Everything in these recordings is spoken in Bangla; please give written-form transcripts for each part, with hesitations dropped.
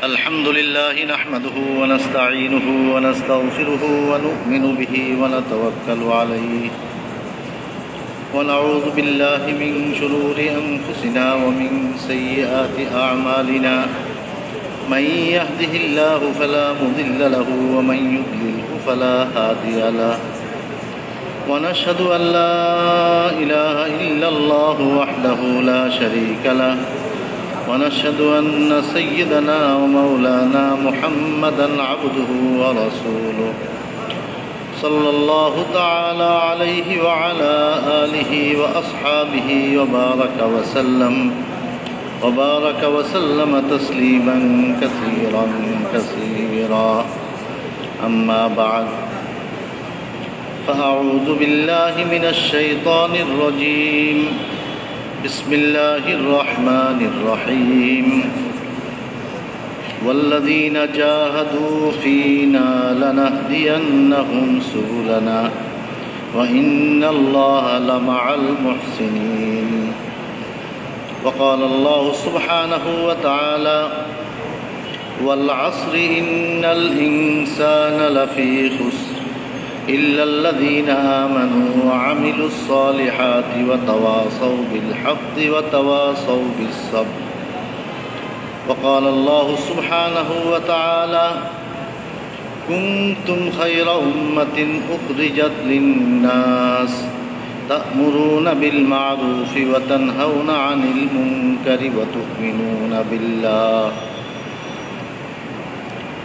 الحمد لله نحمده ونستعينه ونستغفره ونؤمن به ونتوكل عليه ونعوذ بالله من شرور أنفسنا ومن سيئات أعمالنا من يهده الله فلا مضل له ومن يضلله فلا هادي له ونشهد أن لا إله إلا الله وحده لا شريك له ونشهد أن سيدنا ومولانا محمدًا عبده ورسوله صلى الله تعالى عليه وعلى آله وأصحابه وبارك وسلم تسليمًا كثيرًا كثيرًا أما بعد فأعوذ بالله من الشيطان الرجيم بسم الله الرحمن الرحيم والذين جاهدوا فينا لنهدينهم سبلنا وإن الله لمع المحسنين وقال الله سبحانه وتعالى والعصر إن الإنسان لفي خسر إلا الذين آمنوا وعملوا الصالحات وتواصوا بالحق وتواصوا بالصبر وقال الله سبحانه وتعالى كنتم خير أمة أخرجت للناس تأمرون بالمعروف وتنهون عن المنكر وتؤمنون بالله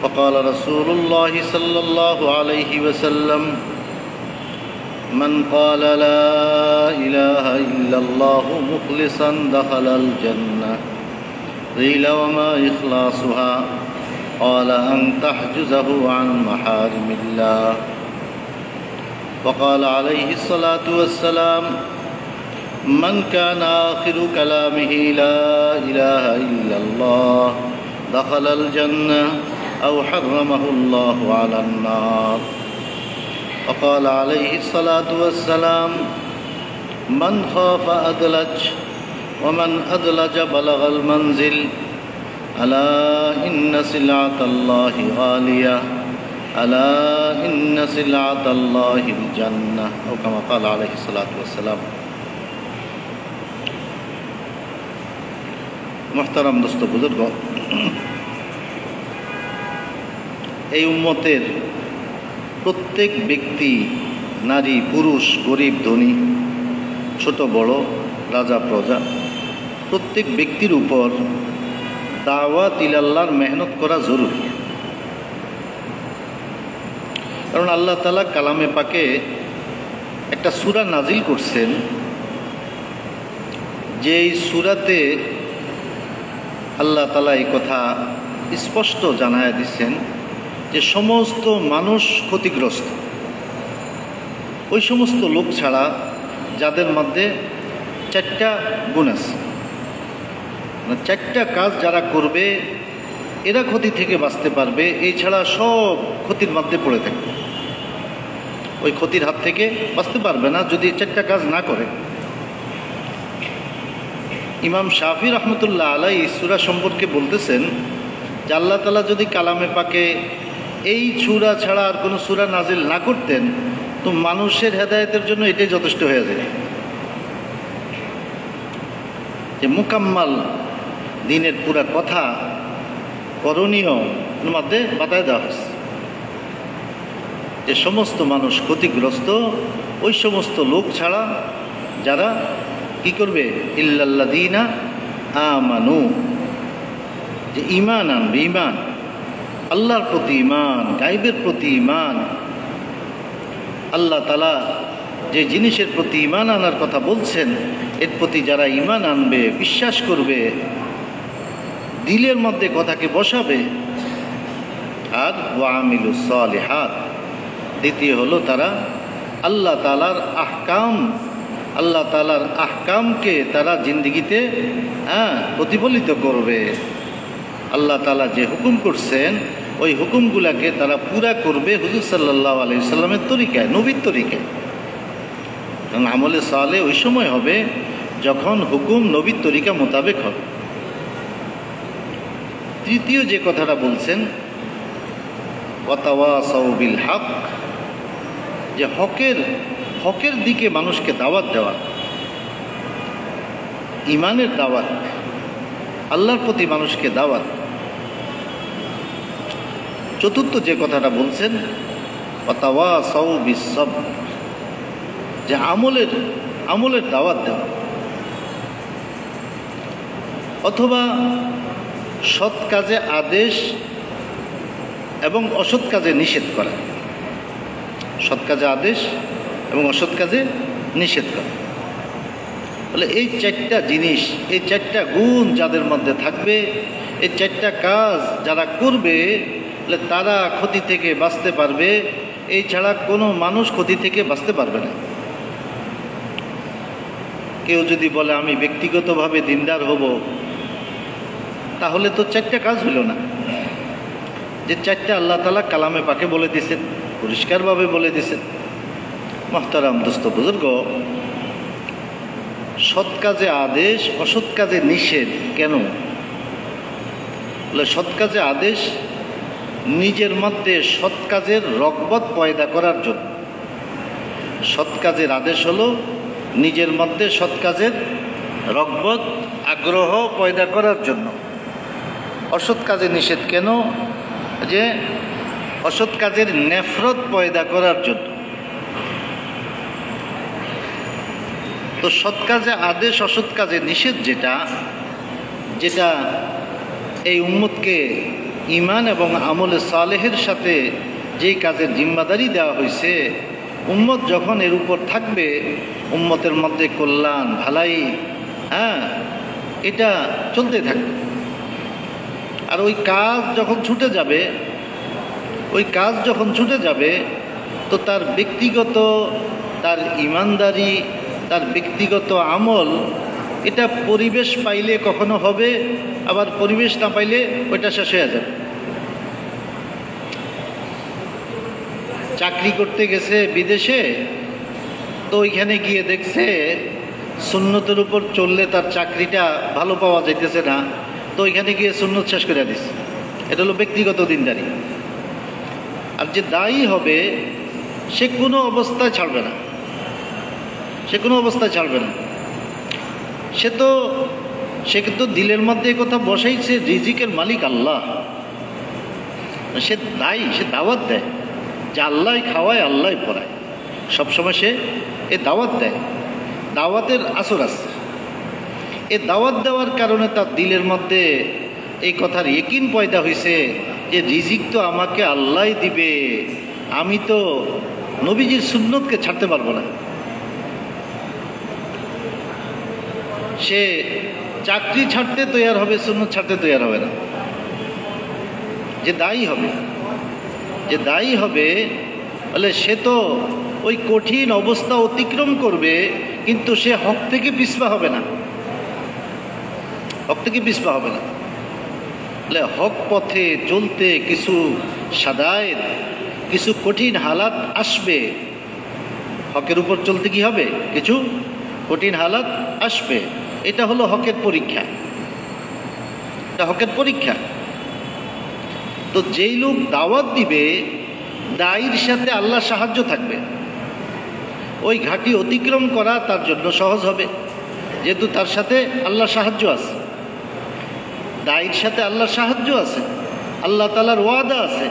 وقال رسول الله صلى الله عليه وسلم من قال لا إله إلا الله مخلصا دخل الجنة قيل وما إخلاصها قال أن تحجزه عن محارم الله وقال عليه الصلاة والسلام من كان آخر كلامه لا إله إلا الله دخل الجنة أو حرمه الله على النار وقال عليه الصلاة والسلام من خاف أدلج ومن أدلج بلغ المنزل ألا إن سلعة الله غالية ألا إن سلعة الله الجنة أو كما قال عليه الصلاة والسلام محترم دوست बुजुर्ग এই উম্মতের প্রত্যেক ব্যক্তি নারী পুরুষ গরিব ধনী ছোট বড় রাজা প্রজা প্রত্যেক ব্যক্তির উপর দাওয়াত ইলাল্লাহর মেহনত করা জরুরি। কারণ আল্লাহ তাআলা কালামে পাকে একটা সূরা নাজিল করছেন, যেই সূরাতে আল্লাহ তাআলা এই কথা স্পষ্ট জানায়া দিচ্ছেন যে সমস্ত মানুষ ক্ষতিগ্রস্ত, ওই সমস্ত লোক ছাড়া যাদের মধ্যে চারটা গুণ আছে, চারটা কাজ যারা করবে এরা ক্ষতি থেকে বাঁচতে পারবে, এই ছাড়া সব ক্ষতির মধ্যে পড়ে থাকবে, ওই ক্ষতির হাত থেকে বাঁচতে পারবে না যদি চারটা কাজ না করে। ইমাম শাফি রহমতুল্লাহ আলাইহি এই সূরা সম্পর্কে বলতেছেন যে আল্লাহ তাআলা যদি কালামে পাকে এই সূরা ছাড়া আর কোনো সূরা নাজিল না করতেন তো মানুষের হেদায়েতের জন্য এটাই যথেষ্ট হয়ে যায়, যে মুকাম্মাল দিনের পুরা কথা করণীয় মধ্যে বাতায় দেওয়া হয়েছে, যে সমস্ত মানুষ ক্ষতিগ্রস্ত ওই সমস্ত লোক ছাড়া যারা কি করবে ইল্লাল্লাযীনা আমানু, যে ঈমান আনবে, ঈমান আল্লাহর প্রতি ঈমান, গায়বের প্রতি ঈমান, আল্লাহ তাআলা যে জিনিসের প্রতি ঈমান আনার কথা বলছেন এর প্রতি যারা ঈমান আনবে, বিশ্বাস করবে, দিলের মধ্যে কথাকে বসাবে, আর ওয়া আমিলুস সালিহাত, দ্বিতীয় হলো তারা আল্লাহ তাআলার আহকামকে তারা জিন্দেগিতে প্রতিফলিত করবে। আল্লাহ তাআলা যে হুকুম করছেন ওই হুকুমগুলাকে তারা পুরা করবে হুজুর সাল্লাল্লাহু আলাইহি সাল্লামের তরিকায়, নবীর তরিকায়। কারণ আমলে সালেহ ওই সময় হবে যখন হুকুম নবীর তরিকা মোতাবেক হবে। তৃতীয় যে কথাটা বলছেন ওয়াতাওয়াসাউ বিল হক, যে হকের দিকে মানুষকে দাওয়াত দেওয়া, ইমানের দাওয়াত, আল্লাহর প্রতি মানুষকে দাওয়াত। চতুর্থ যে কথাটা বলছেন ওয়াতাওয়াসাউ বিস সাবর, যে আমলের দাওয়াত দেওয়া, অথবা সৎ কাজে আদেশ এবং অসৎ কাজে নিষেধ করা, সৎ কাজে আদেশ এবং অসৎ কাজে নিষেধ করা। বলে এই চারটা জিনিস, এই চারটা গুণ যাদের মধ্যে থাকবে, এই চারটা কাজ যারা করবে, তারা ক্ষতি থেকে বাঁচতে পারবে। এই ছাড়া কোনো মানুষ ক্ষতি থেকে বাঁচতে পারবে না। কেউ যদি বলে আমি ব্যক্তিগতভাবে দিনদার হব, তাহলে তো চারটা কাজ হলো না। যে চারটা আল্লাহ তাআলা কালামে পাকে বলে দিয়েছেন, পরিষ্কারভাবে বলে দিয়েছেন। মুহতারাম দোস্ত বুজুর্গ, সৎ কাজে আদেশ, অসৎ কাজে নিষেধ কেন? বলে সৎ কাজে আদেশ নিজের মধ্যে সৎ কাজের রগবত পয়দা করার জন্য। সৎ কাজের আদেশ হলো নিজের মধ্যে সৎ কাজের রগবত, আগ্রহ পয়দা করার জন্য। অসৎ কাজে নিষেধ কেন? যে অসৎ কাজের নেফরত পয়দা করার জন্য। তো সৎ কাজে আদেশ, অসৎ কাজে নিষেধ যেটা এই উম্মতকে ঈমান এবং আমলে সালেহের সাথে যেই কাজের জিম্মাদারি দেওয়া হয়েছে, উম্মত যখন এর উপর থাকবে, উম্মতের মধ্যে কল্যাণ, ভালাই, এটা চলতে থাকবে। আর ওই কাজ যখন ছুটে যাবে, তো তার ব্যক্তিগত, তার ঈমানদারি, তার ব্যক্তিগত আমল, এটা পরিবেশ পাইলে কখনো হবে, আবার পরিবেশ না পাইলে ওইটা শেষ হয়ে যাবে। চাকরি করতে গেছে বিদেশে, তো ওইখানে গিয়ে দেখছে সুন্নতের উপর চললে তার চাকরিটা ভালো পাওয়া যাইতেছে না, তো ওইখানে গিয়ে সুন্নত শেষ করে দিচ্ছে। এটা হলো ব্যক্তিগত দিনদারি। আর যে দায়ী হবে, সে কোনো অবস্থায় ছাড়বে না, সে কিন্তু দিলের মধ্যে এই কথা বসাইছে, রিজিকের মালিক আল্লাহ। সে দায়ী, সে দাওয়াত দেয় যে আল্লাহ খাওয়ায়, আল্লাহ পড়ায়। সবসময় সে এ দাওয়াত দেয়, দাওয়াতের আসর আছে। এ দাওয়াত দেওয়ার কারণে তার দিলের মধ্যে এই কথার ইকিন পয়দা হয়েছে যে রিজিক তো আমাকে আল্লাহ দিবে, আমি তো নবীজির সুন্নতকে ছাড়তে পারবো না। সে চাকরি ছাড়তে তৈয়ার হবে, সুন্নত ছাড়তে তৈয়ার হবে না। যে দায়ী হবে বলে সে তো ওই কঠিন অবস্থা অতিক্রম করবে, কিন্তু সে হক থেকে পিছপা হবে না, বলে হক পথে চলতে কিছু সাদায়েত, কিছু কঠিন হালাত আসবে। হকের উপর চলতে কি হবে? কিছু কঠিন হালাত আসবে। এটা হলো হকের পরীক্ষা, তো যেই লোক দাওয়াত দিবে, দায়ীর সাথে আল্লাহ সাহায্য থাকবে। ওই ঘাটি অতিক্রম করা তার জন্য সহজ হবে, যেহেতু তার সাথে আল্লাহ সাহায্য আছে। দায়ীর সাথে আল্লাহ সাহায্য আছে, আল্লাহ তাআলার ওয়াদা আছে,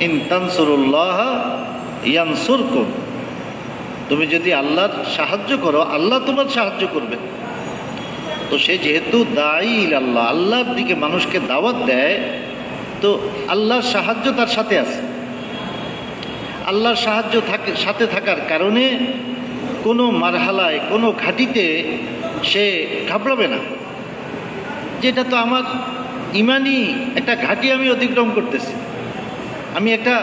ইন তানসুরুল্লাহ ইয়ানসুরকুম। তুমি যদি আল্লাহর সাহায্য করো, আল্লাহ তোমার সাহায্য করবে। তো সে যেহেতু দায়ী আল্লাহ, আল্লাহর দিকে মানুষকে দাওয়াত দেয়, তো আল্লাহর সাহায্য তার সাথে আছে। আল্লাহর সাহায্য সাথে থাকার কারণে কোনো মারহালায়, কোনো ঘাটিতে সে ঘাবড়াবে না, যেটা তো আমার ইমানি একটা ঘাটি, আমি অতিক্রম করতেছি, আমি একটা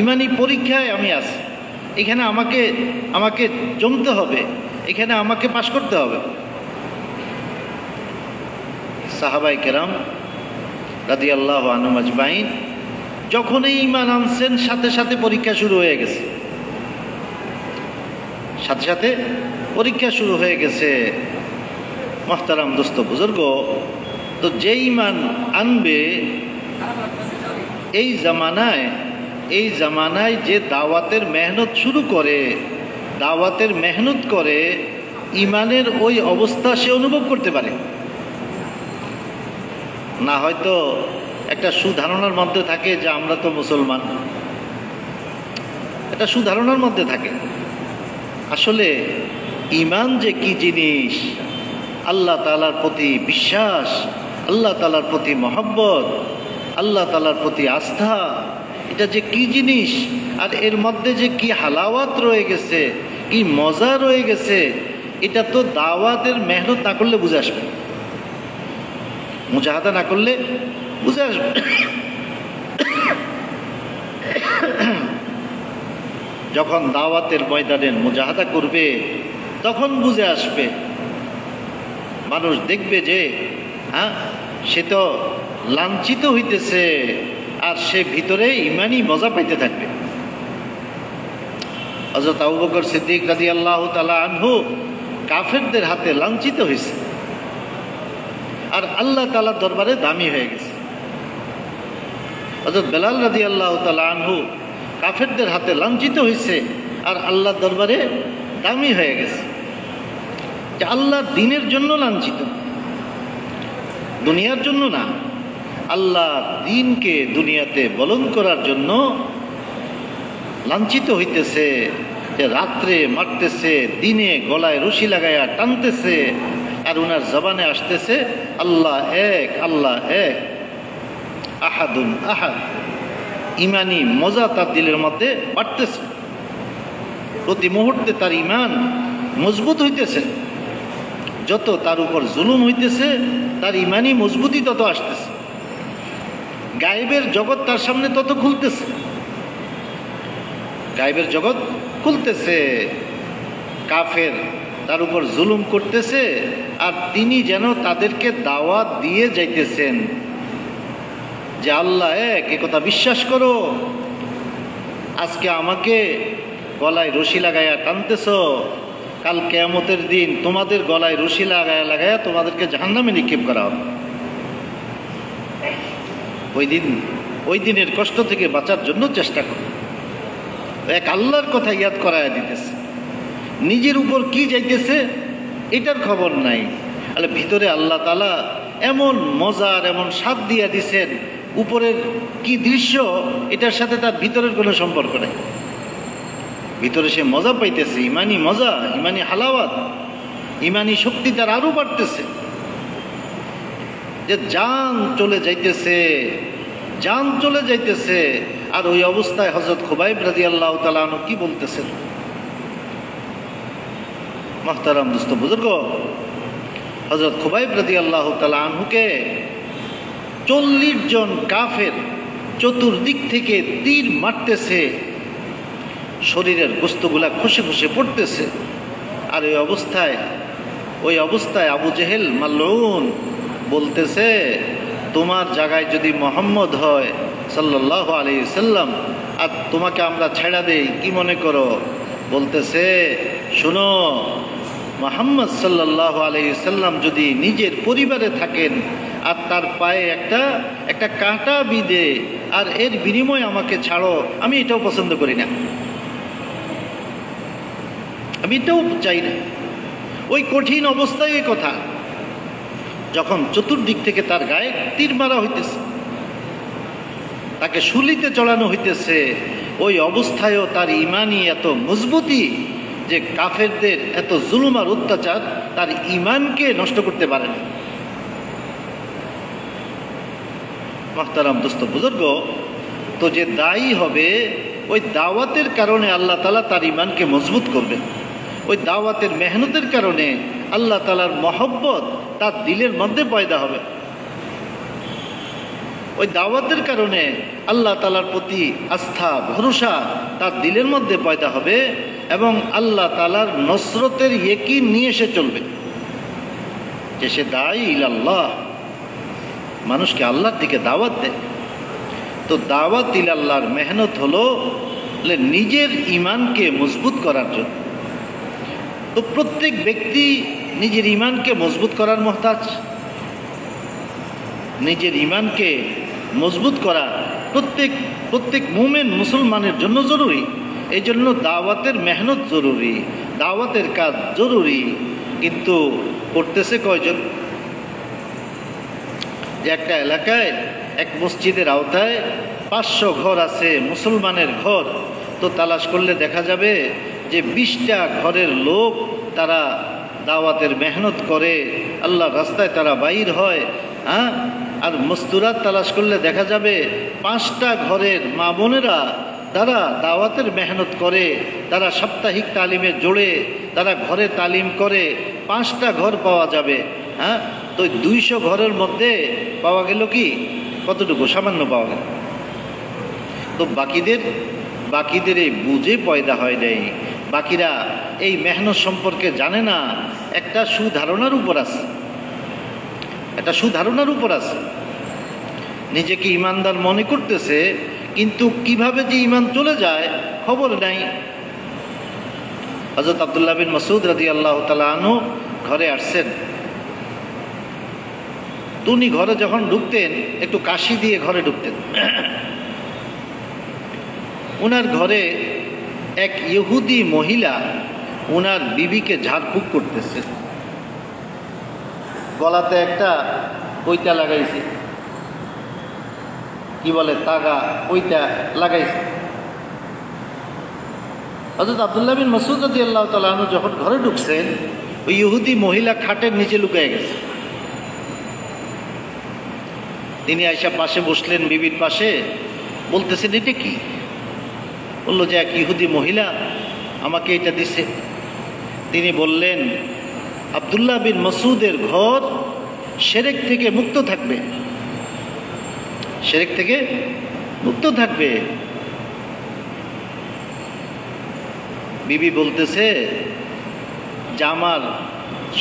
ইমানি পরীক্ষায় আমি আছি, এখানে আমাকে জমতে হবে, এখানে আমাকে পাশ করতে হবে। সাহাবায়ে কেরাম রাদিয়াল্লাহু আনহুম আজমাইন যখনই ঈমান আনছেন, সাথে সাথে পরীক্ষা শুরু হয়ে গেছে, মুহতারাম দোস্ত বুজুর্গ, তো যে ঈমান আনবে এই জামানায় যে দাওয়াতের মেহনত শুরু করে, দাওয়াতের মেহনত করে, ঈমানের ওই অবস্থা সে অনুভব করতে পারে না। হয়তো একটা সুধারণার মধ্যে থাকে যে আমরা তো মুসলমান, এটা সুধারণার মধ্যে থাকে। আসলে ঈমান যে কি জিনিস, আল্লাহ তাআলার প্রতি বিশ্বাস, আল্লাহ তাআলার প্রতি মহব্বত, আল্লাহ তাআলার প্রতি আস্থা, এটা যে কি জিনিস, আর এর মধ্যে যে কি হালাওয়াত রয়ে গেছে, কি মজা রয়ে গেছে, এটা তো দাওয়াতের মেহনত না করলে বুঝে আসবে, মুজাহাদা না করলে বুঝে আসবে। যখন দাওয়াতের ময়দানে মুজাহাদা করবে তখন বুঝে আসবে। মানুষ দেখবে যে সে তো লাঞ্ছিত হইতেছে, আর সে ভিতরে ঈমানি মজা পাইতে থাকবে। হযরত আবু বকর সিদ্দিক রাদিয়াল্লাহু তাআলা আনহু কাফেরদের হাতে লাঞ্ছিত হয়েছে, আর আল্লাহ তাআলার দরবারে দামি হয়ে গেছে। হযরত বেলাল রাদিয়াল্লাহু তাআলা আনহু কাফেরদের হাতে লাঞ্ছিত হয়েছে, আর আল্লাহর দরবারে দামি হয়ে গেছে। যে আল্লাহর দ্বীনের জন্য লাঞ্ছিত, দুনিয়ার জন্য না। আল্লাহ দ্বীনকে দুনিয়াতে বলন্দ করার জন্য লাঞ্ছিত হইতেছে, যে রাত্রে মারতেছে, দিনে গলায় রশি লাগাইয়া টানতেছে, আর উনার জবানে আসতেছে আল্লাহ এক, আল্লাহ এক, আহাদুন আহাদ। ইমানি মজা তার দিলের মধ্যে বাড়তেছে, প্রতি মুহূর্তে তার ঈমান মজবুত হইতেছে। যত তার উপর জুলুম হইতেছে, তার ঈমানি মজবুতি তত আসতেছে। গায়েবের জগৎ তার সামনে তত খুলতেছে, গায়েবের জগৎ খুলতেছে। কাফের তার উপর জুলুম করতেছে, আর তিনি যেন তাদেরকে দাওয়াত দিয়ে যাইতেছেন যে আল্লাহ এক, এ কথা বিশ্বাস করো। আজকে আমাকে গলায় রশি লাগাইয়া টানতেছ, কাল কিয়ামতের দিন তোমাদের গলায় রশি লাগাইয়া তোমাদেরকে জাহান্নামে নিক্ষেপ করা হবে। ওই দিনের কষ্ট থেকে বাঁচার জন্য চেষ্টা করো। এক আল্লাহর কথা ইয়াদ করাইয়া দিতেছে, নিজের উপর কি যাইতেছে এটার খবর নাই। আরে ভিতরে আল্লাহ তাআলা এমন মজার, এমন স্বাদ দিয়া দিছেন, উপরের কি দৃশ্য এটার সাথে তার ভিতরের কোনো সম্পর্ক নেই। ভিতরে সে মজা পাইতেছে, ইমানি মজা, ইমানি হালাওয়াত, ইমানি শক্তি তার আরো বাড়তেছে। যে জান চলে যাইতেছে, জান চলে যাইতেছে। আর ওই অবস্থায় হযরত খুবাইব রাদিয়াল্লাহু তাআলা আনহু কি বলতেছেন? মুহতারাম দোস্ত বুজুর্গ, হযরত খুবাইব রাদিয়াল্লাহু তাআলা আনহুকে 40 জন কাফের চতুর্দিক থেকে তীর মারতেছে, শরীরের গোস্তগুলা খসে খসে পড়তেছে। আর ওই অবস্থায় আবু জেহেল মালউন বলতেছে, তোমার জায়গায় যদি মুহাম্মদ হয় সাল্লাল্লাহু আলাইহি সাল্লাম, আর তোমাকে আমরা ছেড়া দেই, কি মনে করো? বলতেছে, শুনো, মুহাম্মদ সাল্লাল্লাহু আলাইহি সাল্লাম যদি নিজের পরিবারে থাকেন, আর তার পায়ে একটা কাঁটা বিঁধে, আর এর বিনিময়ে আমাকে ছাড়ো, আমি এটাও পছন্দ করি না, আমি এটাও চাই না। ওই কঠিন অবস্থায় এই কথা, যখন চতুর্দিক থেকে তার গায়ে তীর মারা হইতেছে, তাকে শুলিতে চড়ানো হইতেছে, ওই অবস্থায়ও তার ইমানি এত মজবুতি যে কাফেরদের এত জুলুম আর অত্যাচার তার ইমানকে নষ্ট করতে পারে না। মুহতারাম দোস্ত বুজুর্গ, তো যে দায়ী হবে, ওই দাওয়াতের কারণে আল্লাহ তাআলা তার ইমানকে মজবুত করবেন। ওই দাওয়াতের মেহনতের কারণে আল্লাহ তাআলার মহব্বত তার দিলের মধ্যে পয়দা হবে। ওই দাওয়াতের কারণে আল্লাহ তাআলার প্রতি আস্থা, ভরসা তার দিলের মধ্যে পয়দা হবে, এবং আল্লাহ তাআলার নসরতের ইয়াকিন নিয়ে সে চলবে, যে সে দায়ী ইলাল্লাহ, মানুষকে আল্লাহর দিকে দাওয়াত দেয়। তো দাওয়াত ইলাল্লাহর মেহনত হলো নিজের ইমানকে মজবুত করার জন্য। তো প্রত্যেক ব্যক্তি নিজের ইমানকে মজবুত করার মুহতাজ। নিজের ঈমানকে মজবুত করা প্রত্যেক মুমিন মুসলমানের জন্য জরুরি। এই জন্য দাওয়াতের মেহনত জরুরি, দাওয়াতের কাজ জরুরি। কিন্তু করতেছে কয়জন? যে একটা এলাকায় এক মসজিদের আওতায় 500 ঘর আছে মুসলমানের ঘর, তো তালাশ করলে দেখা যাবে যে 20টা ঘরের লোক তারা দাওয়াতের মেহনত করে, আল্লাহর রাস্তায় তারা বাইর হয়। আর মস্তুরাত তালাশ করলে দেখা যাবে 5টা ঘরের মা বোনেরা তারা দাওয়াতের মেহনত করে, তারা সাপ্তাহিক তালিমে জোড়ে, তারা ঘরে তালিম করে। 5টা ঘর পাওয়া যাবে। তো 200 ঘরের মধ্যে পাওয়া গেল কি কতটুকু? সামান্য পাওয়া গেল। তো বাকিদের এই বুঝে পয়দা হয় নাই। বাকিরা এই মেহনত সম্পর্কে জানে না। একটা সুধারণার উপর আছে, নিজেকে ইমানদার মনে করতেছে, কিন্তু কিভাবে যে ইমান চলে যায় খবর নাই। হযরত আব্দুল্লাহ বিন মাসউদ রাদিয়াল্লাহু তাআলা আনহু ঘরে আসছেন। উনি ঘরে যখন ঢুকতেন একটু কাশি দিয়ে ঘরে ঢুকতেন। উনার ঘরে এক ইহুদি মহিলা উনার বিবিকে ঝাড়ফুঁক করতেছে, গলাতে একটা পৈতা লাগাইছে, কি বলে তাগা, পৈতা লাগাইছে। হযরত আব্দুল্লাহ বিন মাসউদ রাদিয়াল্লাহু তাআলা আনহু যখন ঘরে ঢুকছেন, ওই ইহুদি মহিলা খাটের নিচে লুকিয়ে গেছে। তিনি আয়েশা পাশে বসলেন, বিবির পাশে, বলতেছেন এটা কি? বললো যে এক ইহুদি মহিলা আমাকে এটা দিছে। তিনি বললেন, আব্দুল্লাহ বিন মাসউদের ঘর শিরক থেকে মুক্ত থাকবে, শিরক থেকে মুক্ত থাকবে। বিবি বলতেছে যে আমার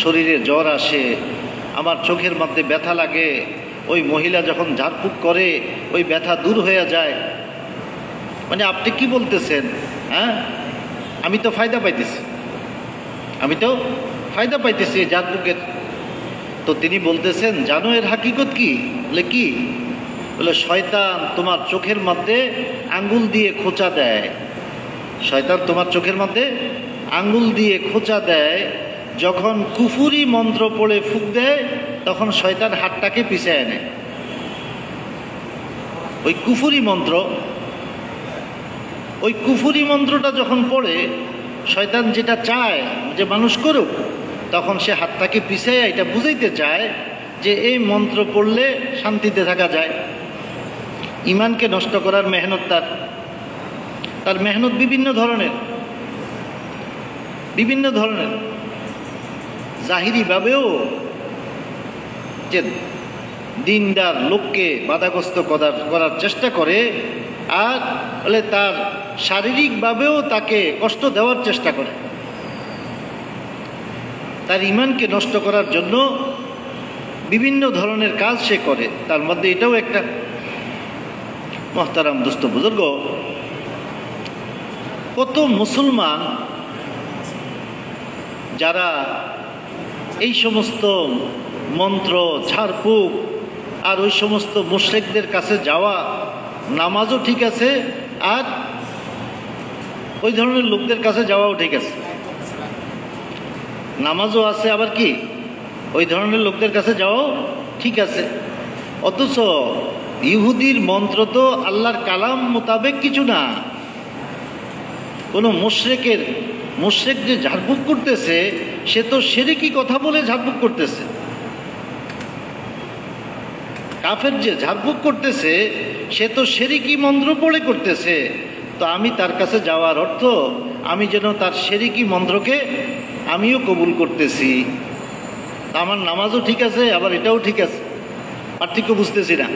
শরীরে জ্বর আসে, আমার চোখের মধ্যে ব্যথা লাগে, ওই মহিলা যখন ঝাড়ফুঁক করে ওই ব্যথা দূর হয়ে যায়। মানে আপনি কি বলতেছেন? আমি তো ফায়দা পাইতেছি ঝাড়ফুঁকের। তো তিনি বলতেছেন, জানো এর হাকিকত কি? বলে কি? বলে শয়তান তোমার চোখের মধ্যে আঙ্গুল দিয়ে খোঁচা দেয়, শয়তান তোমার চোখের মধ্যে আঙ্গুল দিয়ে খোঁচা দেয়। যখন কুফুরি মন্ত্র পড়ে ফুঁক দেয় তখন শয়তান হাতটাকে পিছায় নেয়। ওই কুফুরি মন্ত্রটা যখন পড়ে, শয়তান যেটা চায় যে মানুষ করুক, তখন সে হাতটাকে পিছায় এটা বুঝাইতে চায় যে এই মন্ত্র পড়লে শান্তিতে থাকা যায়। ইমানকে নষ্ট করার মেহনত তার মেহনত বিভিন্ন ধরনের। জাহিরিভাবেও যে দিনদার লোককে বাধাগ্রস্ত করার চেষ্টা করে, আর বলে তার শারীরিকভাবেও তাকে কষ্ট দেওয়ার চেষ্টা করে। তার ইমানকে নষ্ট করার জন্য বিভিন্ন ধরনের কাজ সে করে, তার মধ্যে এটাও একটা। মোহতারাম দোস্ত বুজুর্গ, কত মুসলমান যারা এই সমস্ত মন্ত্র, ঝাড়ফুঁক আর ওই সমস্ত মুশরিকদের কাছে যাওয়া, নামাজও ঠিক আছে আর ওই ধরনের লোকদের কাছে যাওয়াও ঠিক আছে, নামাজও আছে, আবার কি ওই ধরনের লোকদের কাছে যাওয়াও ঠিক আছে। অথচ ইহুদির মন্ত্র তো আল্লাহর কালাম মোতাবেক কিছু না। কোনো মুশরিক যে ঝাড়ফুঁক করতেছে সে তো শিরকি কথা বলে ঝাড়ফুঁক করতেছে। কাফের যে ঝাড়ফুঁক করতেছে সে তো শিরকি মন্ত্র পড়ে করতেছে। তো আমি তার কাছে যাওয়ার অর্থ আমি যেন তার শিরকি মন্ত্রকে আমিও কবুল করতেছি। আমার নামাজও ঠিক আছে, আবার এটাও ঠিক আছে, পার্থক্য বুঝতেছি না।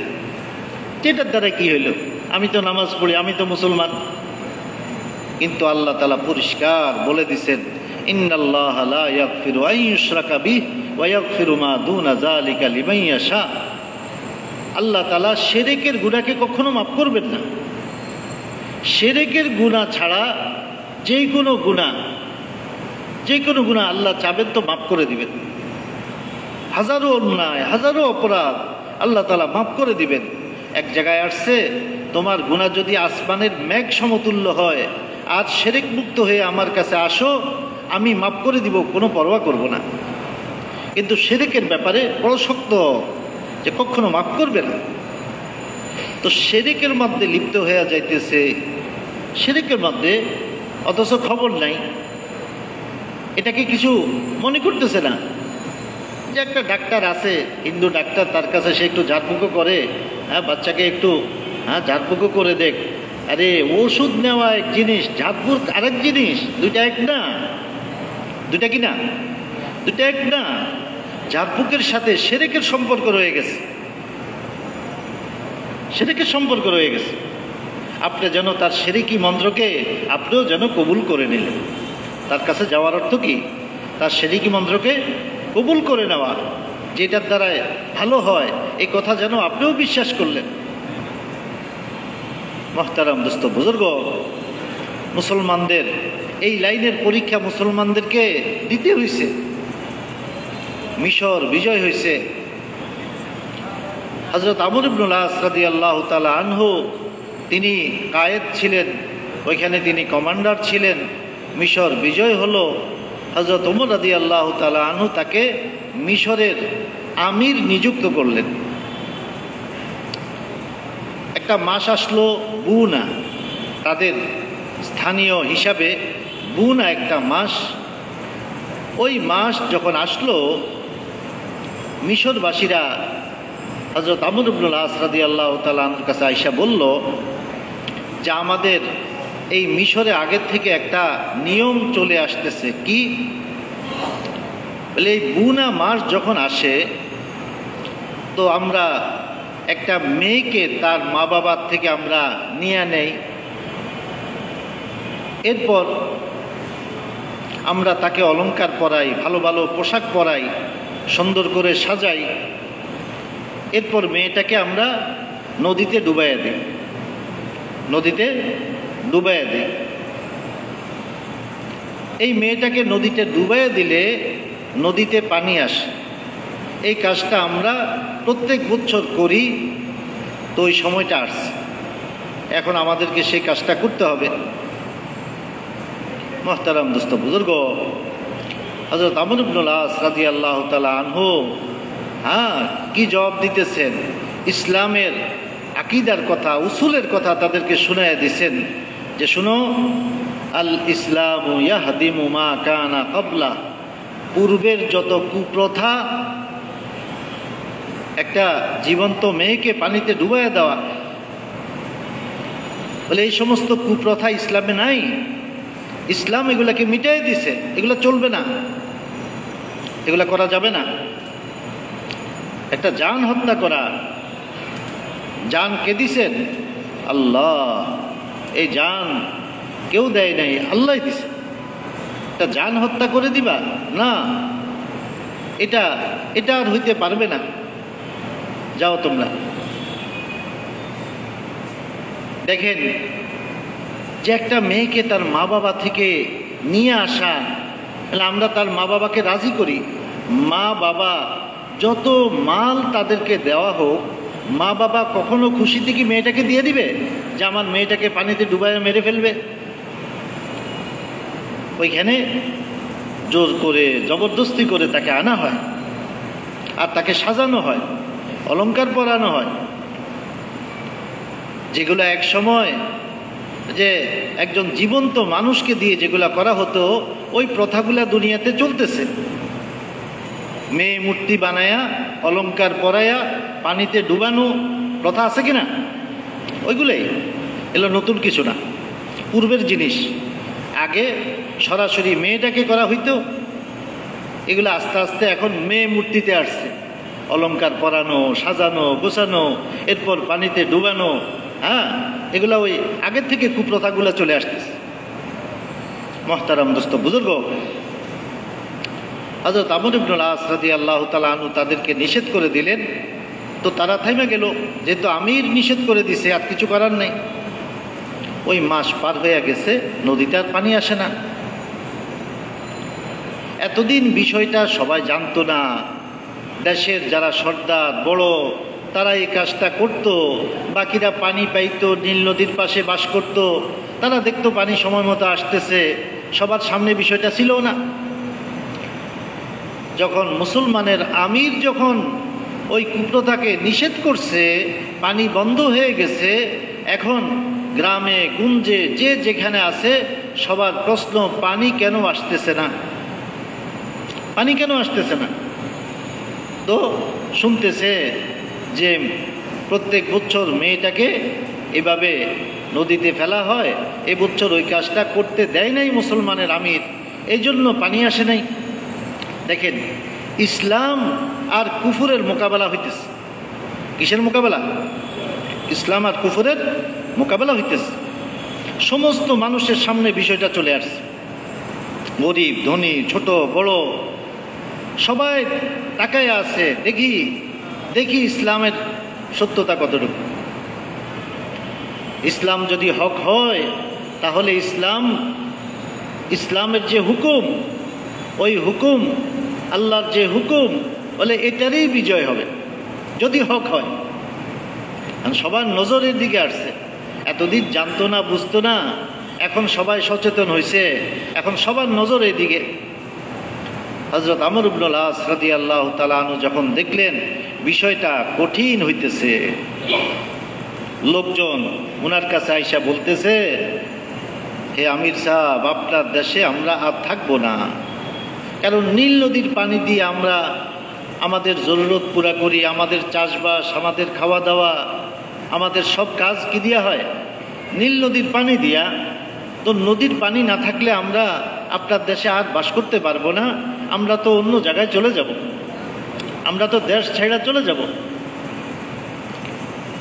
এটার দ্বারা কি হইল? আমি তো নামাজ পড়ি, আমি তো মুসলমান। কিন্তু আল্লাহ তাআলা পরিষ্কার বলে দিছেন, ইন্নাল্লাহা লা ইয়াগফিরু আন ইউশরাকা বিহি ওয়া ইয়াগফিরু মা দুনা যালিকা লিমান ইয়াশা। আল্লাহ তাআলা শিরকের গুনাহকে কখনো মাফ করবেন না। শিরকের গুনাহ ছাড়া যে কোনো গুনাহ আল্লাহ চাবেন তো মাফ করে দিবেন। হাজারো অন্যায়, হাজারো অপরাধ আল্লাহ তাআলা মাফ করে দিবেন। এক জায়গায় আসছে, তোমার গুনাহ যদি আসমানের মেঘ সমতুল্য হয়, আজ শিরক মুক্ত হয়ে আমার কাছে আসো, আমি মাফ করে দিব, কোনো পরোয়া করব না। কিন্তু শিরকের ব্যাপারে বড় শক্ত, যে কখনো মাফ করবে না। তো শিরকের মধ্যে লিপ্ত হয়ে যাইতেছে, শিরকের মধ্যে, অথচ খবর নাই, এটাকে কিছু মনে করতেছে না। যে একটা ডাক্তার আছে, হিন্দু ডাক্তার, তার কাছে সে একটু ঝাড়ফুঁকো করে, হ্যাঁ বাচ্চাকে একটু ঝাড়ফুঁকো করে দেখ। আরে ওষুধ নেওয়া এক জিনিস, ঝাড়ফুঁক আরেক জিনিস, দুইটা এক না? দুইটা কি না? দুইটা এক না। ঝাড়ফুঁকের সাথে শিরকের সম্পর্ক রয়ে গেছে, শিরকের সম্পর্ক রয়ে গেছে। আপনি যেন তার শিরকি মন্ত্রকে আপনিও যেন কবুল করে নিলেন। তার কাছে যাওয়ার অর্থ কি? তার শিরকি মন্ত্রকে কবুল করে নেওয়া, যেটার দ্বারা ভালো হয়, এই কথা যেন আপনিও বিশ্বাস করলেন। মুহতারাম দোস্ত বুজুর্গ, মুসলমানদের এই লাইনের পরীক্ষা মুসলমানদেরকে দিতে হয়েছে। মিশর বিজয় হয়েছে। হযরত আমর ইবনুল আস রাদিয়াল্লাহু তাআলা আনহু, তিনি কায়েদ ছিলেন, ওইখানে তিনি কমান্ডার ছিলেন। মিশর বিজয় হলো, হযরত ওমর রাদিয়াল্লাহু তাআলা আনহু তাকে মিশরের আমির নিযুক্ত করলেন। একটা মাস আসলো বুনা, তাদের স্থানীয় হিসাবে বুনা একটা মাস। ওই মাস যখন আসলো, মিশরবাসীরা হযরত আমর ইবনুল আস রাদিয়াল্লাহু তাআলা আনহুর কাছে আইসা বলল যে আমাদের এই মিশরে আগের থেকে একটা নিয়ম চলে আসতেছে। কি বলে, এই বুনা মাস যখন আসে, তো আমরা একটা মেয়েকে তার মা বাবার থেকে আমরা নিয়ে নেই, এরপর আমরা তাকে অলংকার পরাই, ভালো ভালো পোশাক পরাই, সুন্দর করে সাজাই, এরপর মেয়েটাকে আমরা নদীতে ডুবাইয়া দিই, নদীতে ডুবাইয়া দিই। এই মেয়েটাকে নদীতে ডুবাইয়া দিলে নদীতে পানি আসে। এই কাজটা আমরা প্রত্যেক বছর করি, তো ওই সময়টা আসছে, এখন আমাদেরকে সেই কাজটা করতে হবে। মুহতারাম দোস্ত বুজুর্গ, হযরত আমর ইবনুল আস রাদিয়াল্লাহু তাআলা আনহু কি জবাব দিতেছেন, ইসলামের আকীদার কথা, উসুলের কথা তাদেরকে শুনাইয়া দিছেন যে শুনো, আল ইসলামু ইয়াহদিমু মা কানা ক্বাবলা, পূর্বের যত কুপ্রথা, একটা জীবন্ত মেয়েকে পানিতে ডুবাইয়া দেওয়া, বলে এই সমস্ত কুপ্রথা ইসলামে নাই। ইসলাম এগুলাকে মিটাই দিছে, এগুলো চলবে না, এগুলা করা যাবে না। একটা জান হত্যা করা, জান কে দিছেন? আল্লাহ। এই জান কেউ দেয় নাই, আল্লাহ দিছে। একটা জান হত্যা করে দিবা না, এটা আর হইতে পারবে না। যাও তোমরা। দেখেন যে একটা মেয়েকে তার মা বাবা থেকে নিয়ে আসা, তাহলে আমরা তার মা বাবাকে রাজি করি। মা বাবা যত মাল তাদেরকে দেওয়া হোক, মা বাবা কখনো খুশিতে কি মেয়েটাকে দিয়ে দিবে যে আমার মেয়েটাকে পানিতে ডুবাইয়া মেরে ফেলবে? ওইখানে জোর করে, জবরদস্তি করে তাকে আনা হয়, আর তাকে সাজানো হয়, অলংকার পরানো হয়, যেগুলো এক সময় যে একজন জীবন্ত মানুষকে দিয়ে যেগুলা করা হতো, ওই প্রথাগুলা দুনিয়াতে চলতেছে। মেয়ে মূর্তি বানায়া, অলংকার পরায়া, পানিতে ডুবানো প্রথা আছে কিনা? ওইগুলোই, এগুলো নতুন কিছু না, পূর্বের জিনিস। আগে সরাসরি মেয়েটাকে করা হইতো, এগুলো আস্তে আস্তে এখন মেয়ে মূর্তিতে আসছে, অলংকার পরানো, সাজানো, গোছানো, এরপর পানিতে ডুবানো। এগুলো ওই আগের থেকে কুপ্রথাগুলো চলে আসতেছে। মুহতারাম দোস্ত বুজুর্গ, হযরত আমর ইবনুল আস রাদিয়াল্লাহু তাআলা আনহু তাদেরকে নিষেধ করে দিলেন, তো তারা থাইমা গেল, যেহেতু আমির নিষেধ করে দিছে, আর কিছু করার নেই। ওই মাস পার হয়ে গেছে, নদীতে আর পানি আসে না। এতদিন বিষয়টা সবাই জানতো না। দেশের যারা সর্দার, বড় তারা এই কাজটা করত, বাকিরা পানি পাইতো, নীল নদীর পাশে বাস করত, তারা দেখতো পানি সময় মতো আসতেছে, সবার সামনে বিষয়টা ছিল না। যখন মুসলমানের আমির যখন ওই কুপ্রথাকে নিষেধ করছে, পানি বন্ধ হয়ে গেছে, এখন গ্রামে গুঞ্জে যে যেখানে আছে সবার প্রশ্ন, পানি কেন আসতেছে না, পানি কেন আসতেছে না? তো শুনতেছে যে প্রত্যেক বছর মেয়েটাকে এভাবে নদীতে ফেলা হয়, এ বছর ওই কাজটা করতে দেয় নাই মুসলমানের আমির, এই জন্য পানি আসে নাই। দেখেন, ইসলাম আর কুফুরের মোকাবেলা হইতেছে। কিসের মোকাবেলা? ইসলাম আর কুফুরের মোকাবেলা হইতেছে। সমস্ত মানুষের সামনে বিষয়টা চলে আসছে, গরিব ধনী ছোট বড় সবাই তাকায় আছে, দেখি দেখি ইসলামের সত্যতা কতটুকু। ইসলাম যদি হক হয় তাহলে ইসলামের যে হুকুম, ওই হুকুম আল্লাহর যে হুকুম, বলে এটারই বিজয় হবে যদি হক হয়। সবার নজরের দিকে আসছে, এতদিন জানতো না, বুঝতো না, এখন সবাই সচেতন হয়েছে, এখন সবার নজরের দিকে। হযরত আমর ইবনুল আস রাদিয়াল্লাহু তাআলা আনহু যখন দেখলেন বিষয়টা কঠিন হইতেছে, লোকজন ওনার কাছে আইসা বলতেছে, হে আমির সাহেব, আপনার দেশে আমরা আর থাকবো না, কারণ নীল নদীর পানি দিয়ে আমরা আমাদের জরুরত পুরা করি, আমাদের চাষবাস, আমাদের খাওয়া দাওয়া, আমাদের সব কাজ কি দিয়া হয়? নীল নদীর পানি দিয়া। তো নদীর পানি না থাকলে আমরা আপনার দেশে আর বাস করতে পারবো না, আমরা তো অন্য জায়গায় চলে যাব, আমরা তো দেশ ছেড়ে চলে যাব।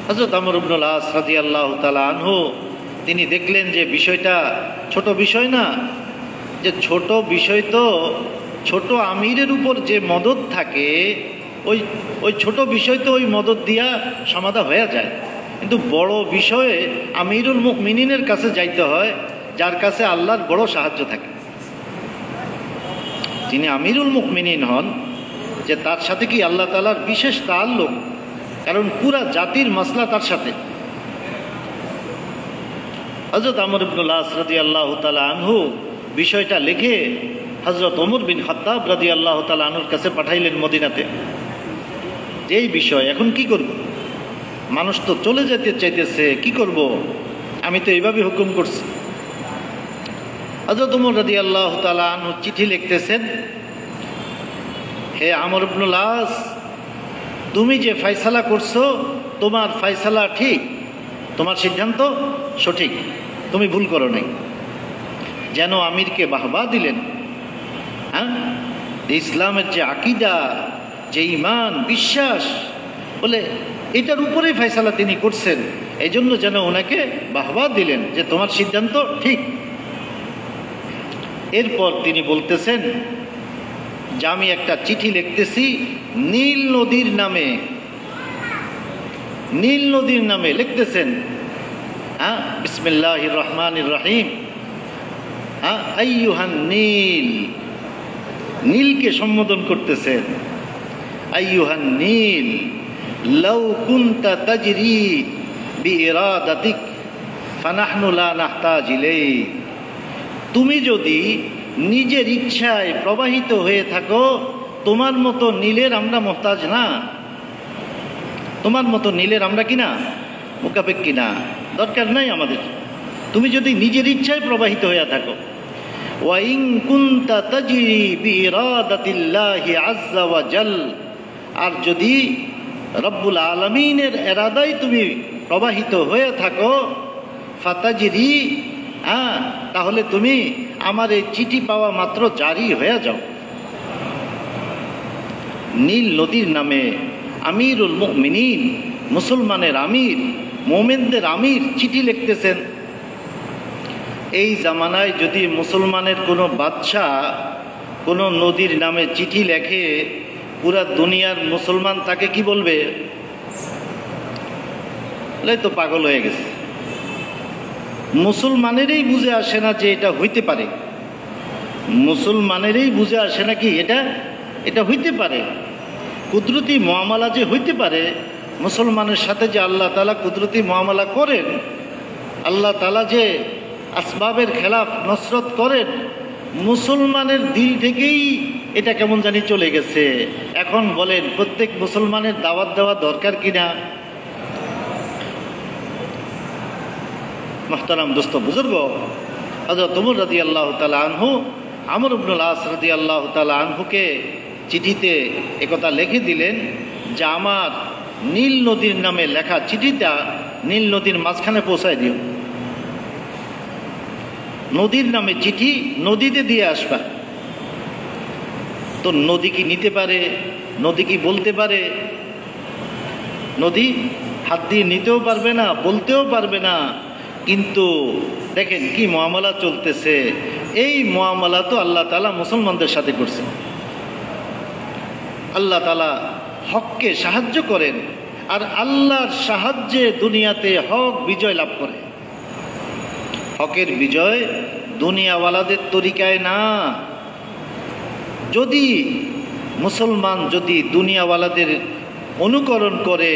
হযরত আমর ইবনুল আস রাদিয়াল্লাহু তাআলা আনহু তিনি দেখলেন যে বিষয়টা ছোট বিষয় না, যে ছোট বিষয় তো ছোট আমিরের উপর যে মদদ থাকে, ওই ছোট বিষয় তো ওই মদদ দিয়া সমাধান হয়ে যায়, কিন্তু বড় বিষয়ে আমিরুল মুমিনিনের কাছে যাইতে হয়, যার কাছে আল্লাহর বড় সাহায্য থাকে। যিনি আমিরুল মুমিনিন হন, যে তার সাথে কি আল্লাহ তাআলার বিশেষ তাআল্লুক, কারণ পুরা জাতির মাসলা তার সাথে। হযরত আমর ইবনুল আস রাদিয়াল্লাহু তাআলা আনহু বিষয়টা লিখে হযরত ওমর বিন খাত্তাব রাদিয়াল্লাহু তাআলা আনহুর কাছে পাঠাইলেন মদিনাতে, যে এই বিষয় এখন কি করব, মানুষ তো চলে যেতে চাইতেছে, কি করব, আমি তো এইভাবে হুকুম করছি। হযরত ওমর রাদিয়াল্লাহু তাআলা আনহু চিঠি লিখতেছেন, হে আমর ইবনুল আস, তুমি যে ফয়সালা করছো, তোমার ফয়সালা ঠিক, তোমার সিদ্ধান্ত সঠিক, তুমি ভুল করো নাই। যেন আমিরকে বাহবা দিলেন। হ্যাঁ, ইসলামের যে আকীদা, যে ঈমান, বিশ্বাস, বলে এটার উপরেই ফয়সালা তিনি করছেন, এই জন্য যেন ওনাকে বাহবা দিলেন যে তোমার সিদ্ধান্ত ঠিক। এরপর তিনি বলতেছেন যে আমি একটা চিঠি লিখতেছি নীল নদীর নামে, নীল নদীর নামে লিখতেছেন। হ্যাঁ, বিসমিল্লাহির রহমানির রহিম। হ্যাঁ, আইয়ুহান নীল, নীলকে সম্বোধন করতেছেন, আইয়ুহান নীল লাউ কুনতা তাজরি বিইরাদাতিক ফানাহনু লা নাহতাজ ইলাইক। তুমি যদি নিজের ইচ্ছায় প্রবাহিত হয়ে থাকো, তোমার মতো নীলের আমরা মোহতাজ না, তোমার মতো নীলের আমরা কিনা মুকাপেক্ষী না, দরকার নাই আমাদের। তুমি যদি নিজের ইচ্ছায় প্রবাহিত হয়ে থাকো, ওয়া ইন কুনতা তাজরি বিইরাদাতিল্লাহি আযজা ওয়া জাল, আর যদি রব্বুল আলামিনের ইরাদায় তুমি প্রবাহিত হয়ে থাকো, ফাতাজরি, তাহলে তুমি আমার এই চিঠি পাওয়া মাত্র জারি হয়ে যাও। নীল নদীর নামে আমিরুল মুমিনিন, মুসলমানের আমির, মোমেনদের আমির চিঠি লিখতেছেন। এই জামানায় যদি মুসলমানের কোনো বাদশাহ কোনো নদীর নামে চিঠি লেখে, পুরা দুনিয়ার মুসলমান তাকে কি বলবে? তো পাগল হয়ে গেছে। মুসলমানেরই বুঝে আসে না যে এটা হইতে পারে, মুসলমানেরই বুঝে আসে না কি এটা হইতে পারে, কুদরতি মুআমালা যে হইতে পারে, মুসলমানের সাথে যে আল্লাহ তাআলা কুদরতি মুআমালা করেন, আল্লাহ তাআলা যে আসবাবের খেলাফ নসরত করেন, মুসলমানের দিল থেকেই এটা কেমন জানি চলে গেছে। এখন বলেন প্রত্যেক মুসলমানের দাওয়াত দেওয়া দরকার কিনা? মুহতারাম দোস্ত বুজুর্গ, হযরত ওমর রাদিয়াল্লাহু তাআলা আনহু আমর ইবনুল আস রাদিয়াল্লাহু তাআলা আনহুকে চিঠিতে একথা লিখে দিলেন যে আমার নীল নদীর নামে লেখা চিঠিটা নীল নদীর মাঝখানে পৌঁছায় দিও। নদীর নামে চিঠি নদীতে দিয়ে আসবা। তো নদী কি নিতে পারে? নদী কি বলতে পারে? নদী হাত দিয়ে নিতেও পারবে না, বলতেও পারবে না। কিন্তু দেখেন কি মুআমালা চলতেছে। এই মুআমালা তো আল্লাহ তাআলা মুসলমানদের সাথে করছেন। আল্লাহ তাআলা হককে সাহায্য করেন, আর আল্লাহর সাহায্যে দুনিয়াতে হক বিজয় লাভ করে। হকের বিজয় দুনিয়াওয়ালাদের তরিকায় না। যদি মুসলমান যদি দুনিয়াওয়ালাদের অনুকরণ করে,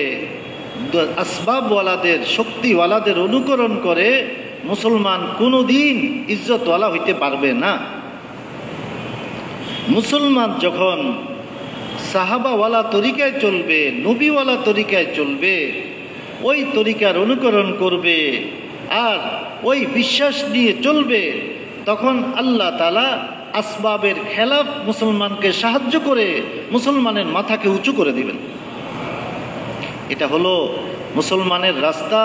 আসবাবওয়ালাদের শক্তিওয়ালাদের অনুকরণ করে, মুসলমান কোনো দিন ইজ্জতওয়ালা হইতে পারবে না। মুসলমান যখন সাহাবাওয়ালা তরিকায় চলবে, নবীওয়ালা তরিকায় চলবে, ওই তরিকার অনুকরণ করবে আর ওই বিশ্বাস নিয়ে চলবে, তখন আল্লাহ তাআলা আসবাবের খেলাফ মুসলমানকে সাহায্য করে মুসলমানের মাথাকে উঁচু করে দিবেন। এটা হলো মুসলমানের রাস্তা।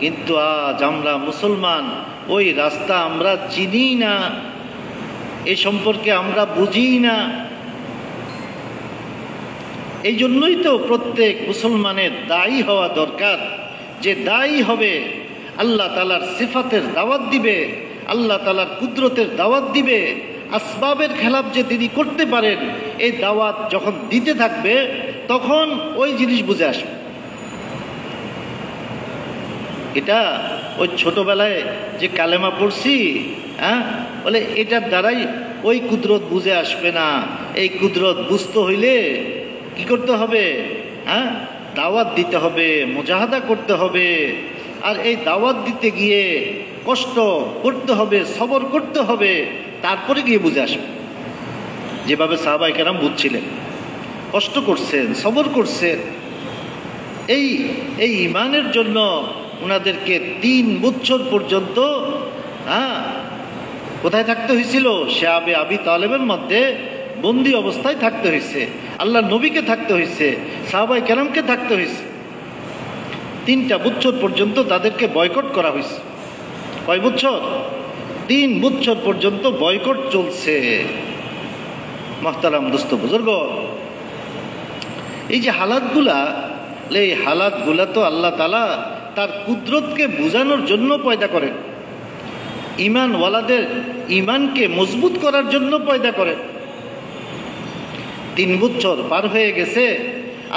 কিন্তু আজ আমরা মুসলমান ওই রাস্তা আমরা চিনি না, এ সম্পর্কে আমরা বুঝি না। এই জন্যই তো প্রত্যেক মুসলমানের দায়ী হওয়া দরকার, যে দায়ী হবে আল্লাহ তাআলার সিফাতের দাওয়াত দিবে, আল্লাহ তাআলার কুদরতের দাওয়াত দিবে। আসবাবের খেলাফ যে তিনি করতে পারেন, এই দাওয়াত যখন দিতে থাকবে তখন ওই জিনিস বুঝে আসবে। এটা ওই ছোটবেলায় যে কালেমা পড়ছি, বলে এটার দ্বারাই ওই কুদরত বুঝে আসবে না। এই কুদরত বুঝতে হইলে কি করতে হবে? দাওয়াত দিতে হবে, মুজাহাদা করতে হবে। আর এই দাওয়াত দিতে গিয়ে কষ্ট করতে হবে, সবর করতে হবে, তারপরে গিয়ে বুঝে আসবে। যেভাবে সাহাবায়ে কেরাম বুঝছিলেন, কষ্ট করছেন, সবর করছেন। এই ইমানের জন্য ওনাদেরকে 3 বছর পর্যন্ত কোথায় থাকতে হয়েছিল? শাবে আবি তালেবের মধ্যে বন্দি অবস্থায় থাকতে হয়েছে। আল্লাহ নবীকে থাকতে হয়েছে, সাহাবায়ে কেরামকে থাকতে হয়েছে। 3টা বছর পর্যন্ত তাদেরকে বয়কট করা হয়েছে। কয় বছর? 3 বছর পর্যন্ত বয়কট চলছে। মুহতারাম দোস্ত বুজুর্গ, এই যে হালাতগুলা, এই হালাতগুলা তো আল্লাহ তাআলা তার কুদরতকে বোঝানোর জন্য পয়দা করেন, ঈমানওয়ালাদের ঈমানকে মজবুত করার জন্য পয়দা করেন। 3 বছর পার হয়ে গেছে,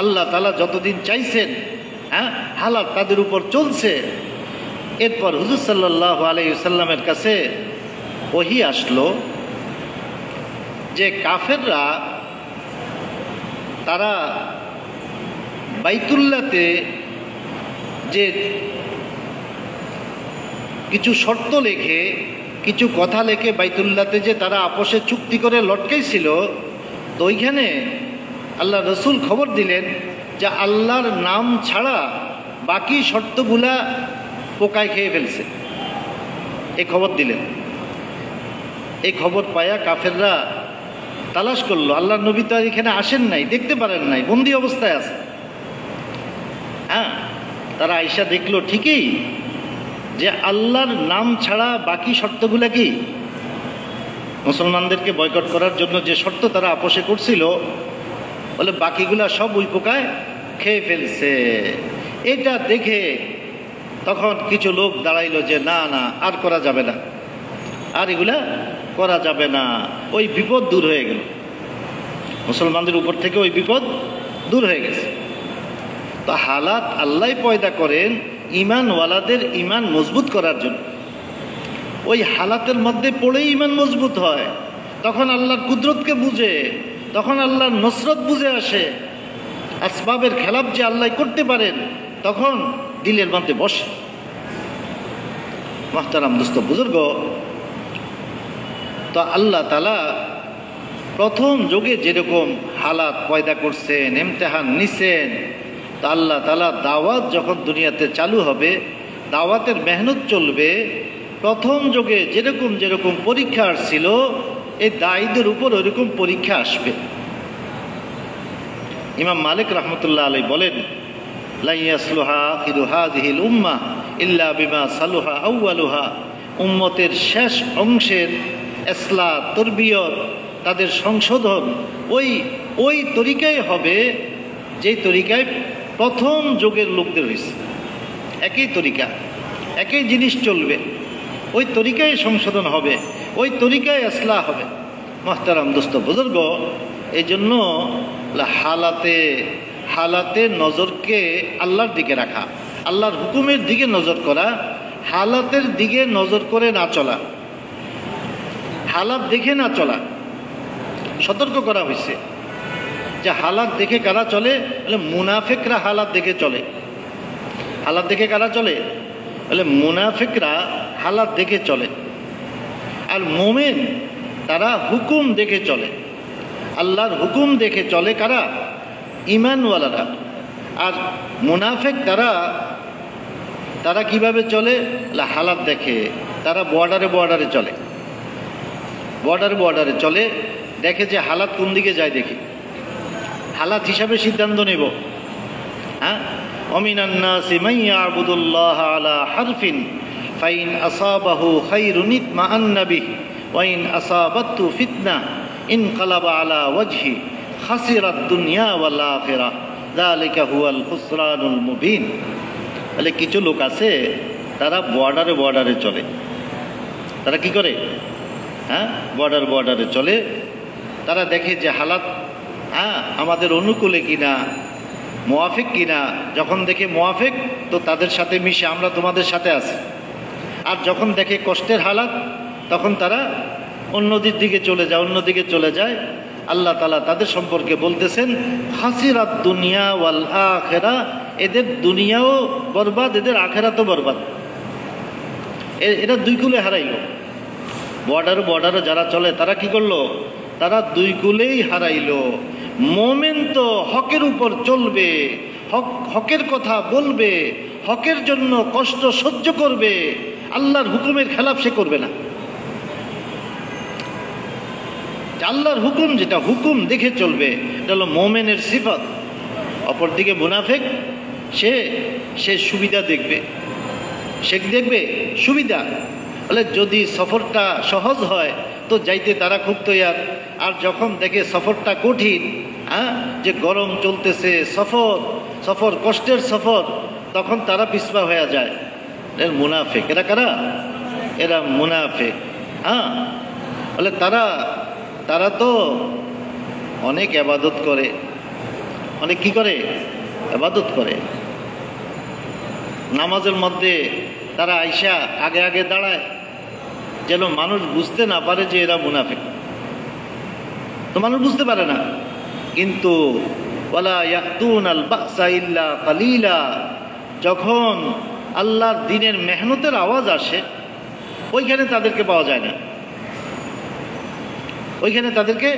আল্লাহ তাআলা যতদিন চাইছেন হালাত তাদের উপর চলছে। এরপর হুজুর সাল্লাল্লাহু আলাইহি ওয়াসাল্লামের কাছে ওহী আসলো যে কাফেররা তারা বাইতুল্লাহতে যে কিছু শর্ত লেখে, কিছু কথা লেখে বাইতুল্লাহতে যে তারা আপোষে চুক্তি করে লটকাইছিল, তো ওইখানে আল্লাহ রসুল খবর দিলেন যে আল্লাহর নাম ছাড়া বাকি শর্তগুলা পোকায় খেয়ে ফেলছে। এই খবর দিলেন। এই খবর পায়া কাফেররা তালাশ করলো, আল্লাহর নবী তো এখানে আসেন নাই, দেখতে পারেন নাই, বন্দি অবস্থায় আছে। তারা আইসা দেখলো ঠিকই যে আল্লাহর নাম ছাড়া বাকি শর্তগুলা কি, মুসলমানদেরকে বয়কট করার জন্য যে শর্ত তারা আপোষে করছিল, বলে বাকিগুলা সব ওই পোকায় খেয়ে ফেলছে। এটা দেখে তখন কিছু লোক দাঁড়াইলো যে না না, আর করা যাবে না, আর এগুলা করা যাবে না। ওই বিপদ দূর হয়ে গেল, মুসলমানদের উপর থেকে ওই বিপদ দূর হয়ে গেছে। তো হালাত আল্লাহ পয়দা করেন ঈমানওয়ালাদের ঈমান মজবুত করার জন্য। ওই হালাতের মধ্যে পড়েই ঈমান মজবুত হয়, তখন আল্লাহর কুদরতকে বুঝে, তখন আল্লাহর নসরত বুঝে আসে। আসবাবের খেলাপ যে আল্লাহ করতে পারেন, তখন দিলের মধ্যে বসে। মুহতারাম দোস্ত বুজুর্গ, তো আল্লাহ তাআলা প্রথম যুগে যেরকম হালাত পয়দা করছেন, ইমতিহান নিছেন, তো আল্লাহ তাআলা দাওয়াত যখন দুনিয়াতে চালু হবে, দাওয়াতের মেহনত চলবে, প্রথম যুগে যেরকম যেরকম পরীক্ষা আসছিল, এই দায়ীদের উপর ওইরকম পরীক্ষা আসবে। ইমাম মালিক রহমতুল্লাহ আলাইহি বলেন, লা ইয়াসলুহা আখিরু হাযিহিল উম্মাহ ইল্লা বিমা সালুহা আউয়ালুহা। উম্মতের শেষ অংশের ইসলাহ, তরবিয়ত, তাদের সংশোধন ওই তরিকায় হবে যেই তরিকায় প্রথম যুগের লোকদের হয়েছে। একই তরিকা, একই জিনিস চলবে, ওই তরিকায় সংশোধন হবে, ওই তরিকায় ইসলাহ হবে। মুহতারাম দোস্ত বুজুর্গ, এই জন্য হালাতে নজরকে আল্লাহর দিকে রাখা, আল্লাহর হুকুমের দিকে নজর করা, হালাতের দিকে নজর করে না চলা, হালাত দেখে না চলা। সতর্ক করা হয়েছে যে হালাত দেখে কারা চলে, বলে মুনাফিকরা হালাত দেখে চলে। হালাত দেখে কারা চলে, বলে মুনাফিকরা হালাত দেখে চলে। আর মুমিন তারা হুকুম দেখে চলে, আল্লাহর হুকুম দেখে চলে কারা, ঈমানওয়ালারা। আর মুনাফিক তারা কিভাবে চলে, হালাত দেখে। তারা বর্ডারে চলে, বর্ডারে চলে, দেখে যে হালাত কোন দিকে যায়, দেখি হালাত হিসাবে সিদ্ধান্ত নেব। হ্যাঁ, ওমিনান নাসি মান ইয়াবুদুল্লাহ আলা হারফিন ফাইন আসাবাহু খায়রুন ইতমাআন্না বিহি ওয়া ইন আসাবাতহু ফিতনা ইনকালাবা আলা ওয়াজহি খাসিরাদ দুনিয়া ওয়াল আখিরাহ যালিকা হুয়াল খুসরানুল মুবিন। তাহলে কিছু লোক আছে তারা বর্ডারে চলে। তারা কি করে, হ্যাঁ, বর্ডারে চলে। তারা দেখে যে হালাত আমাদের অনুকূলে কিনা, মুয়াফিক কিনা। যখন দেখে মুয়াফিক, তো তাদের সাথে মিশে আমরা তোমাদের সাথে আছি। আর যখন দেখে কষ্টের হালাত, তখন তারা অন্যদিকে চলে যায়। আল্লাহ তাআলা তাদের সম্পর্কে বলতেছেন, খাসিরাত দুনিয়া ওয়াল আখিরা। এদের দুনিয়াও বরবাদ, এদের আখিরাতও বরবাদ। এরা দুই কুলে হারাইল। বর্ডারে যারা চলে তারা কি করলো, তারা দুই কুলেই হারাইল। মোমেন তো হকের উপর চলবে, হকের কথা বলবে, হকের জন্য কষ্ট সহ্য করবে, আল্লাহর হুকুমের খেলাফ সে করবে না। আল্লাহর হুকুম, যেটা হুকুম দেখে চলবে, এটা হলো মোমেনের সিফাত। অপরদিকে মুনাফিক সে সুবিধা দেখবে, সে দেখবে সুবিধা। বলে যদি সফরটা সহজ হয় তো যাইতে তারা খুব তৈয়ার। আর যখন দেখে সফরটা কঠিন, যে গরম চলতেছে, সফর কষ্টের সফর, তখন তারা পিছপা হয়ে যায়। এর মুনাফিক। এরা কারা? এরা মুনাফিক। বলে তারা তো অনেক ইবাদত করে, অনেক কি করে, ইবাদত করে। নামাজের মধ্যে তারা আইসা আগে দাঁড়ায়, যেন মানুষ বুঝতে না পারে যে এরা মুনাফিক। তো মানুষ বুঝতে পারে না। কিন্তু ওয়ালা ইয়াতুনাল বাসা ইল্লা কালিলা, যখন আল্লাহর দ্বীনের মেহনতের আওয়াজ আসে, ওইখানে তাদেরকে পাওয়া যায় না, ওইখানে তাদেরকে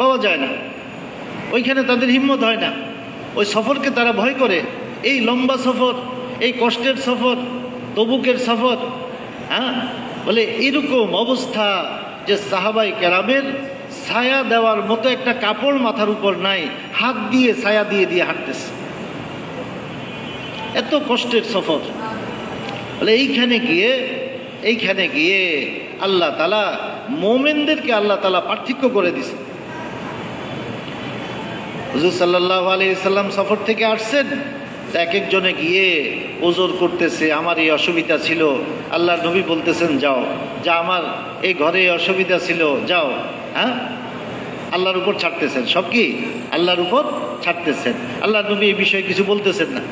পাওয়া যায় না, ওইখানে তাদের হিম্মত হয় না। ওই সফরকে তারা ভয় করে। এই লম্বা সফর, এই কষ্টের সফর, তবুকের সফর, বলে এরকম অবস্থা যে সাহাবাই কেরামের ছায়া দেওয়ার মতো একটা কাপড় মাথার উপর নাই, হাত দিয়ে ছায়া দিয়ে হাঁটতেছে। এত কষ্টের সফর। বলে এইখানে গিয়ে আল্লাহ তাআলা মোমেনদেরকে আল্লাহ তাআলা পার্থক্য করে দিছে। হুজুর সাল্লাল্লাহু আলাইহি সাল্লাম সফর থেকে আসছেন, এক একজনে গিয়ে ওজর করতেছে, আমার এই অসুবিধা ছিল। আল্লাহ নবী বলতেছেন, যাও, যা আমার এই ঘরে অসুবিধা ছিল, যাও। আল্লাহর উপর ছাড়তেছেন, সব কি আল্লাহর উপর ছাড়তেছেন। আল্লাহ নবী এই বিষয়ে কিছু বলতেছেন না।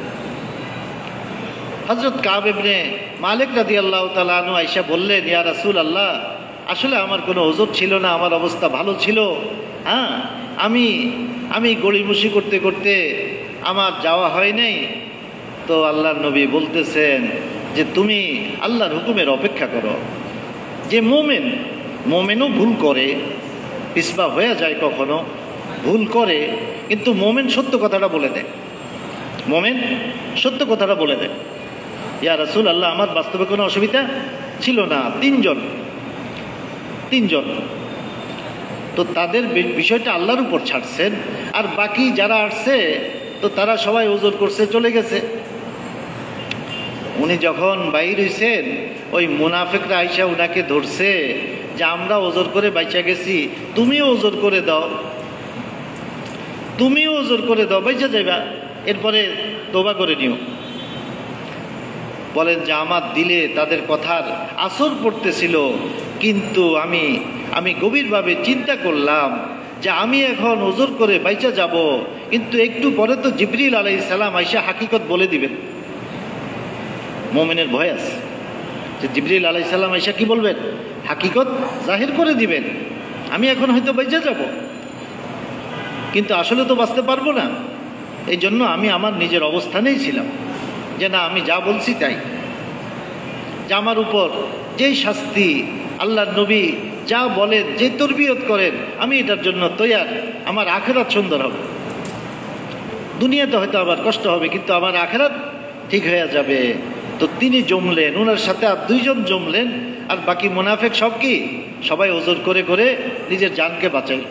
হযরত কাব ইবনে মালিক রাদিয়াল্লাহু তাআলা আনহু আয়েশা বললেন, ইয়া রাসূলুল্লাহ, আসলে আমার কোনো ওজর ছিল না, আমার অবস্থা ভালো ছিল। আমি গড়িমসি করতে আমার যাওয়া হয় নাই। তো আল্লাহর নবী বলতেছেন যে তুমি আল্লাহর হুকুমের অপেক্ষা করো। যে মোমেনও ভুল করে, পিছপা হয়ে যায়, কখনো ভুল করে, কিন্তু মোমেন সত্য কথাটা বলে দেয়। মোমেন সত্য কথাটা বলে দেয়, ইয়া রাসূল আল্লাহ, আমার বাস্তবে কোনো অসুবিধা ছিল না। তিনজন তো তাদের বিষয়টা আল্লাহর উপর ছাড়ছেন। আর বাকি যারা আসছে তো তারা সবাই ওজর করছে, চলে গেছে। উনি যখন বাইর হইছেন, ওই মুনাফিকরা আইসা উনাকে ধরছে যে আমরা ওজর করে বাইচা গেছি, তুমিও ওজর করে দাও, বাইচা যাইবা, এরপরে তওবা করে নিও। বলেন যে আমার দিলে তাদের কথার আসর পড়তেছিল, কিন্তু আমি গভীরভাবে চিন্তা করলাম যে আমি এখন ওজর করে বাইচা যাব, কিন্তু একটু পরে তো জিবরিল আলাইহিস সালাম আইসা হাকিকত বলে দিবেন। মুমিনের ভয় আছে যে জিবরিল আলাইহিস সালাম আইসা কি বলবেন, হাকিকত জাহির করে দিবেন। আমি এখন হয়তো বাইচা যাব, কিন্তু আসলে তো বাঁচতে পারবো না। এই জন্য আমি আমার নিজের অবস্থানেই ছিলাম যে না, আমি যা বলছি তাই, যে আমার উপর যেই শাস্তি আল্লাহর নবী যা বলেন, যে তরবিয়ত করেন, আমি এটার জন্য তৈয়ার। আমার আখিরাত সুন্দর হবে, দুনিয়াতে হয়তো আবার কষ্ট হবে, কিন্তু আমার আখিরাত ঠিক হয়ে যাবে। তো তিনি জমলেন, ওনার সাথে আর দুইজন জমলেন, আর বাকি মুনাফিক সব কি, সবাই ওজর করে করে নিজের জানকে বাঁচাই।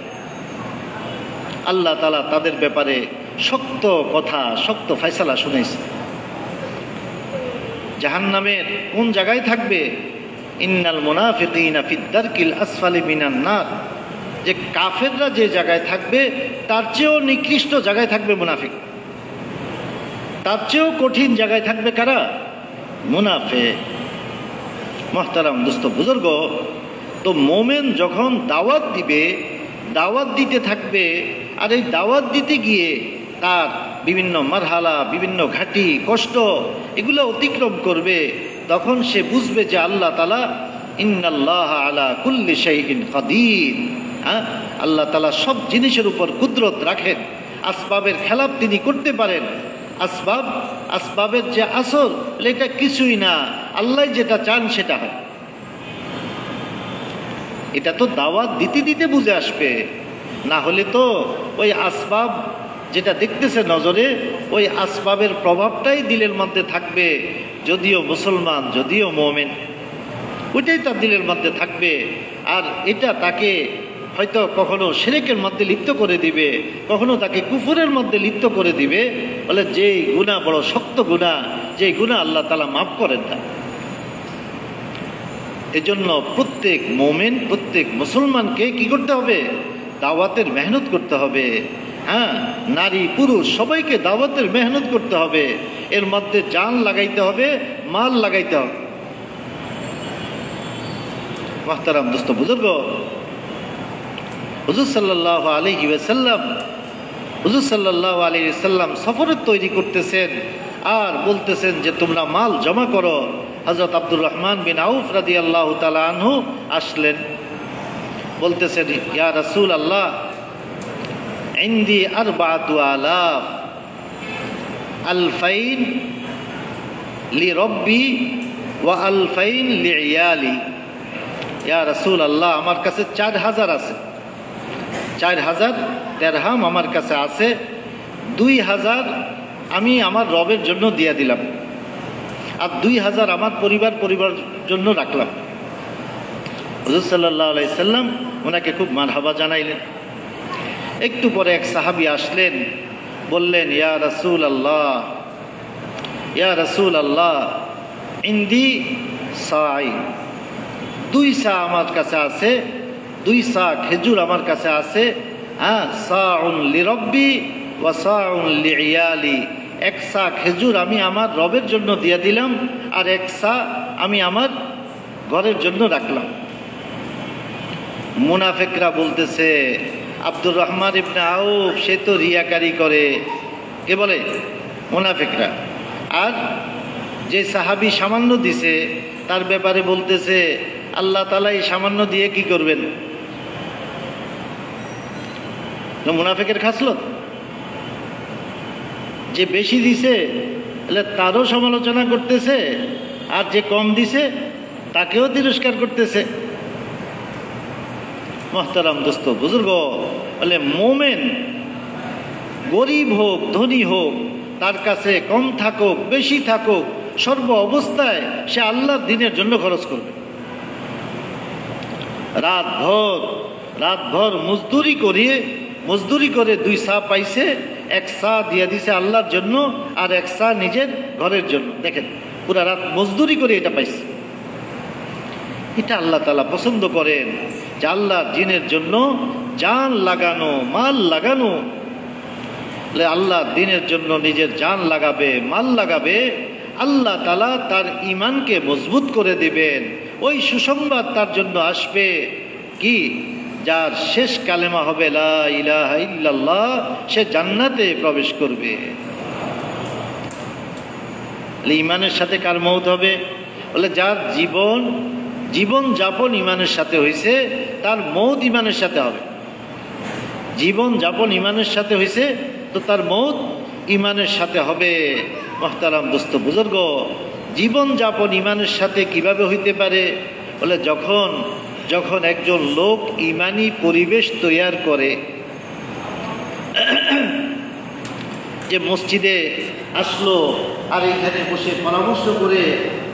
আল্লাহ তাআলা তাদের ব্যাপারে শক্ত কথা, শক্ত ফয়সালা শুনাইছে। জাহান্নামের কোন জায়গায় থাকবে, ইন্নাল মুনাফিকিনা ফিদ দারকিল আসফালি মিনান নার, যে কাফেররা যে জায়গায় থাকবে তার চেয়েও নিকৃষ্ট জায়গায় থাকবে মুনাফিক, তার চেয়েও কঠিন জায়গায় থাকবে কারা, মুনাফিক। মুহতারাম দোস্ত বুজুর্গ, তো মোমেন যখন দাওয়াত দিবে, দাওয়াত দিতে থাকবে, আর এই দাওয়াত দিতে গিয়ে তার বিভিন্ন মারহালা, বিভিন্ন ঘাটি, কষ্ট, এগুলো অতিক্রম করবে, তখন সে বুঝবে যে আল্লাহ তাআলা ইন্নাল্লাহ আলা কুল্লি শাইইন কাদির, আল্লাহ তাআলা সব জিনিসের উপর কুদরত রাখেন। আসবাবের খেলাপ তিনি করতে পারেন। আসবাবের যে আসর, এটা কিছুই না, আল্লাহ যেটা চান সেটা হয়। এটা তো দাওয়াত দিতে দিতে বুঝে আসবে, না হলে তো ওই আসবাব যেটা দেখতেছে নজরে, ওই আসবাবের প্রভাবটাই দিলের মধ্যে থাকবে। যদিও মুসলমান, যদিও মুমিন, ওইটাই তার দিলের মধ্যে থাকবে। আর এটা তাকে হয়তো কখনো শিরকের মধ্যে লিপ্ত করে দিবে, কখনো তাকে কুফরের মধ্যে লিপ্ত করে দিবে। বলে যেই গুনাহ বড় শক্ত গুনাহ, যেই গুনাহ আল্লাহ তাআলা মাফ করেন না। এজন্য প্রত্যেক মুমিন, প্রত্যেক মুসলমানকে কি করতে হবে, দাওয়াতের মেহনত করতে হবে। নারী পুরুষ সবাইকে দাওয়াতের মেহনত করতে হবে। এর মধ্যে জান লাগাইতে হবে, মাল লাগাইতে হবে। মুহতারাম দোস্ত বুজুর্গ, হুজুর সাল্লাল্লাহু আলাইহি ওয়াসাল্লাম সফরের তৈরি করতেছেন, আর বলতেছেন যে তোমরা মাল জমা করো। হযরত আব্দুর রহমান বিন আউফ রাদিয়াল্লাহু তাআলা আনহু আসলেন, বলতেছেন ইয়া রাসূল আল্লাহ, ইনদি আরবাআতু আলাফ, আলফাইন লিরব্বি ওয়া আলফাইন লিইয়ালি। ইয়া রাসূল আল্লাহ, আমার কাছে 4000 আছে, 4000 দিরহাম আমার কাছে আছে, 2000 আমি আমার রবের জন্য দিয়া দিলাম, আর 2000 আমার পরিবার জন্য রাখলাম। হুজুর সাল্লাল্লাহু আলাইহি সাল্লাম ওনাকে খুব মারহাবা জানাইলেন। একটু পরে এক সাহাবী আসলেন, বললেন ইয়া রাসূল আল্লাহ, ইনদি সাই, 2 সা আমার কাছে আছে, 2 সা খেজুর আমার কাছে আছে। সাউন লিরব্বি ওয়া সাউন লিইয়ালি, 1 সা খেজুর আমি আমার রবের জন্য দিয়ে দিলাম, আর 1 সা আমি আমার ঘরের জন্য রাখলাম। মুনাফিকরা বলতেছে আব্দুর রহমান ইবনে আউফ সে তো রিয়াকারি করে। কে বলে? মুনাফিকরা। আর যে সাহাবী সামান্য দিছে তার ব্যাপারে বলতেছে আল্লাহ তাআলা এই সামান্য দিয়ে কি করবেন? মুনাফিকের খাসলত। যে বেশি দিছে তাহলে তারও সমালোচনা করতেছে, আর যে কম দিছে তাকেও তিরস্কার করতেছে। মোহতারাম দোস্ত বুজুর্গ, বলে মোমেন গরিব হোক ধনী হোক, তার কাছে কম থাকুক বেশি থাকুক, সর্ব অবস্থায় সে আল্লাহর দ্বীনের জন্য খরচ করবে। রাতভর মজদুরি করে 2 সা পাইছে, 1 সা দিয়ে দিছে আল্লাহর জন্য, আর 1 সা নিজের ঘরের জন্য। দেখেন, পুরা রাত মজদুরি করে এটা পাইছে। এটা আল্লাহ তাআলা পছন্দ করেন যে আল্লাহর দ্বীনের জন্য জান লাগানো, মাল লাগানো। আল্লাহর দ্বীনের জন্য নিজের জান লাগাবে, মাল লাগাবে, আল্লাহ তাআলা তার ঈমানকে মজবুত করে দিবেন। ওই সুসংবাদ তার জন্য আসবে কি, যার শেষ কালেমা হবে লা ইলাহা ইল্লাল্লাহ, সে জান্নাতে প্রবেশ করবে। ঈমানের সাথে কার মওত হবে? বলে যার জীবন যাপন ঈমানের সাথে হয়েছে, তার মওত ঈমানের সাথে হবে। জীবন যাপন ঈমানের সাথে হয়েছে, তো তার মওত ঈমানের সাথে হবে। মুহতারাম দোস্ত বুজুর্গ, জীবন যাপন ঈমানের সাথে কিভাবে হইতে পারে? বলে যখন একজন লোক ঈমানি পরিবেশ তৈয়ার করে, যে মসজিদে আসলো আর এখানে বসে পরামর্শ করে